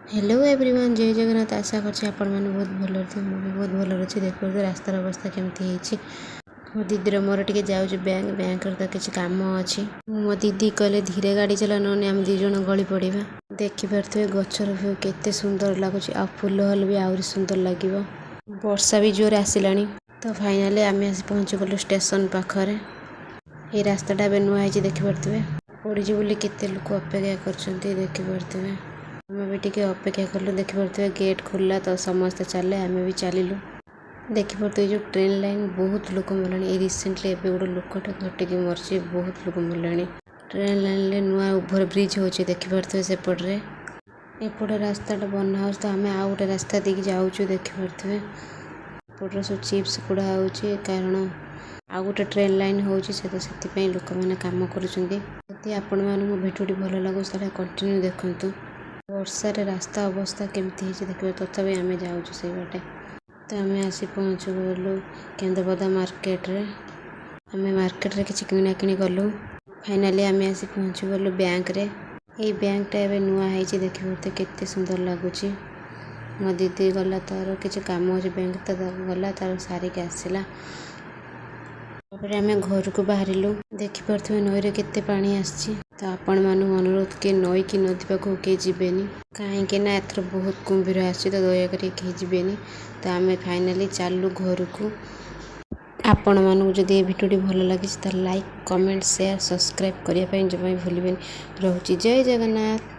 Hello everyone जय जगन्नाथ। आशा करछि आपण मैंने बहुत भल थे मुझे बहुत भल अच्छी देख रास्तार अवस्था केमती मो दीदी मोर टे जाऊँ बैंक तो किसी कम अच्छी मो दीदी कहले धीरे गाड़ी चला नौने आम दीज गली पड़ा देखिपे गचर भ्यू केते सुंदर लगुच आ फूल हल भी आहरी सुंदर लगे। वर्षा भी जोर आसला तो फाइनाली आम आसी पहुँची गलु स्टेशन पाखरे। ये रास्ताटा ए नुआ देखिपे पड़जी बोली केते लोक अपेक्षा कर देखिपे आम भी टे अपेक्षा कलु देखिपे गेट खोलला तो समस्ते चले आम भी चलू देखिपे जो ट्रेन लाइन बहुत लोक मरला रिसेंटली एवं गोटे लोकटा घटिक मरची बहुत लोक मरला ट्रेन लाइन में नुआ ओभर ब्रिज हो देखिपे सेपटे एपटे रास्ताटा बना तो आम आउ गोटे रास्ता देकी जाऊँ देखिपे एपटर सब चिप्स गुड़ा हो कारण आउ गोटे ट्रेन लाइन हो से लोक मैंने कम कर आपण मो भिडियोटी भल लगो कंटिन्यू देखु। वर्षा रे रास्ता अवस्था केमती देखिए तथापि आम जाऊँ से बाटे तो आम आसी पहुँचु गलु केंद्रापदा मार्केट रे आम मार्केट रे किसी किना किणी कलु फाइनाली आम आसी पहुँचु गलु बैंक रे। ये बैंकटा एवं नुआ है देखिए केते सुंदर लगुच मो दीदी गला तार किसी कम अच्छे बैंक तो गला तार सारिक आसला आम घर को बाहरिलु देखिपे नई केते पानी आसी तो आपण मान अनुरोध कि नई कि नदी पाखु किए जीवेनि कहीं एथर बहुत कुंभीर आसी तो दयाकोरी कहीं जीवेनि तो आम फाइनाली चलू घर को। आपण मानू जदि ये भिडियोटी भल लगी तो लाइक कमेंट शेयर सब्सक्राइब करने जमा भूलें। रोची जय जगन्नाथ।